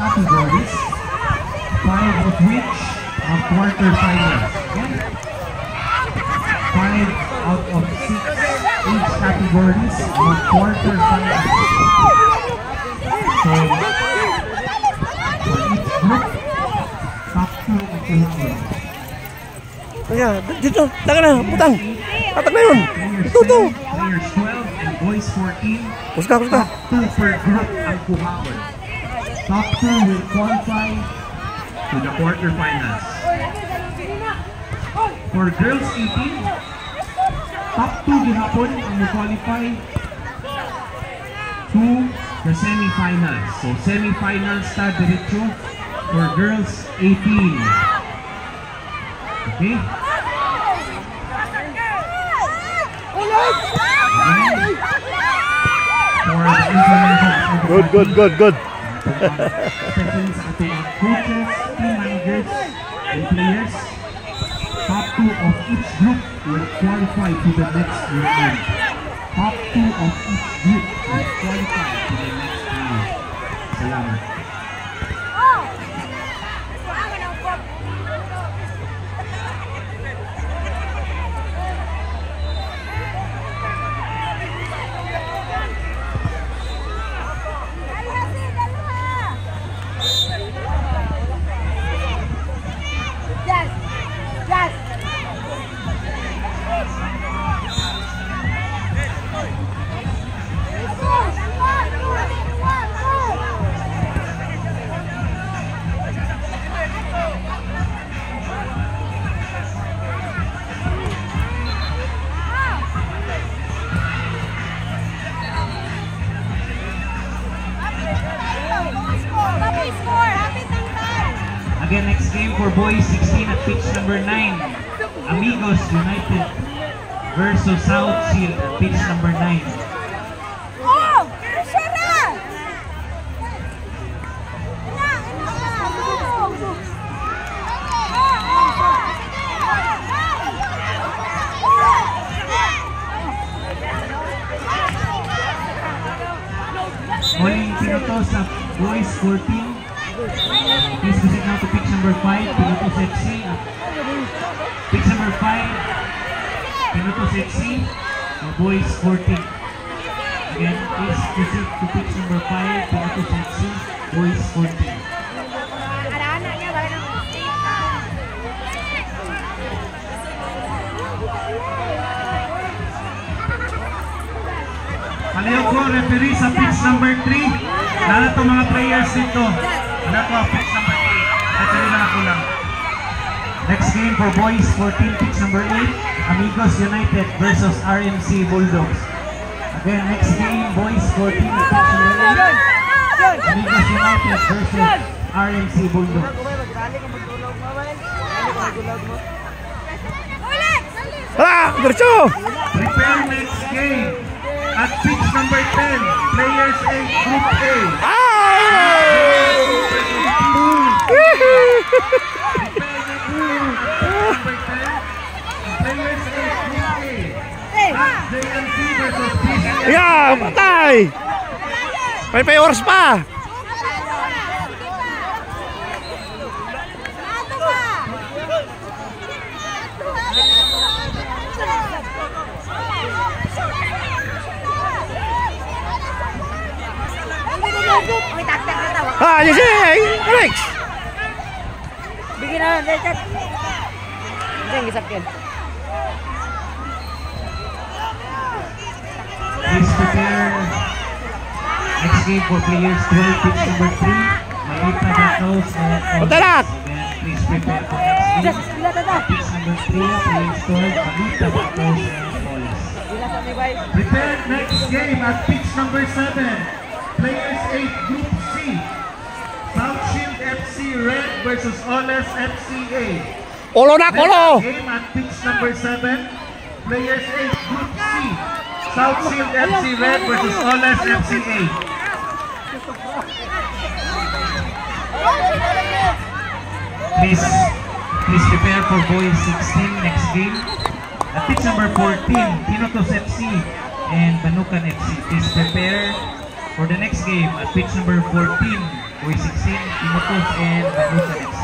categories, 5 of which are quarterfinals. Okay? 5 out of 6 each categories are quarterfinals. So, for each group, top 2 of the game. Kaya, dito, taka na, putang. Tatak na yun. Ito. Players 12 and boys 14. Kuska. Top 2 per group ang kuhaon. Top 2 will qualify to the quarterfinals. For girls 18, top 2 gihapon ang qualify to the semifinals. So semifinals ta diretso for girls 18. Okay? For the information, Good. especially sa ating mga coaches, team managers, and players, top 2 of each group will qualify to the next round. Top 2 of each group will qualify to the next round. Salamat. Again, next game for boys 16 at pitch number 9. Amigos United versus South Shield at pitch number 9. Huling pinoto sa boys 14. Please visit now to pitch number 5, Pinutos FC. Pitch number 5, Pinutos FC, boys 14. Again, please visit to pitch number 5, Pinutos FC, boys 14. Palayo ko, referee sa pitch number 3. Lalo itong mga players dito. Wala ko ang pitch number 8. Referee na ako lang. Next game for boys 14, pitch number 8. Amigos United versus RMC Bulldogs. Again, next game, boys 14, pitch number 8. Amigos United versus RMC Bulldogs. Bercho! Prepare next game. At pitch number 10, players 8, group A. Players 8, group A. JMC versus PCA. Yeah, patay! May oras pa! Yes, Alex! Bigyan na, Richard. Hindi, isapin. Please prepare next game for players 12, pitch number 3. May 8 na battles. Pagdalat! Please prepare for next game. Pitch number 3, players 12, Malita battles and balls. Prepare next game at pitch number 7. Players 8, Group C. South Shield FC Red versus Oles FCA. Kolo na, kolo! Next game at pitch number 7. Players 8, Group C. South Shield FC Red versus Oles FCA. Please prepare for boys 16 next game. At pitch number 14, Pinutos FC and Banukan FC. Please prepare for the next game at pitch number 14, Uy 16, Timotus and Abusa FC.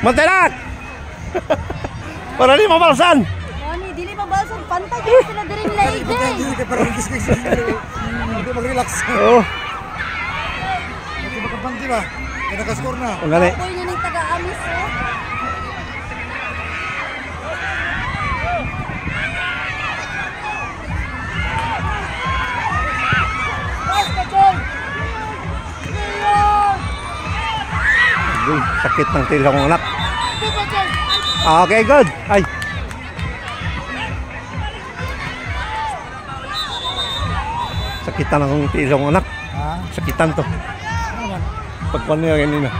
Mantenak! Para di mabalsan. Ani, dili mabalsan pantay kay sila diring lady. Hindi ka parang kiskis. Hindi mag-relax. Oh, Hindi makapanti ba? Kaya nakaskor na. ang gani. Boy niya ning taga-amis oh. Uy, sakit ng tila kong anak. Okay, good. Ay. Sakitan akong tila kong anak. Ha? Sakitan to. Ano naman? Pagkuhan niya ganun na.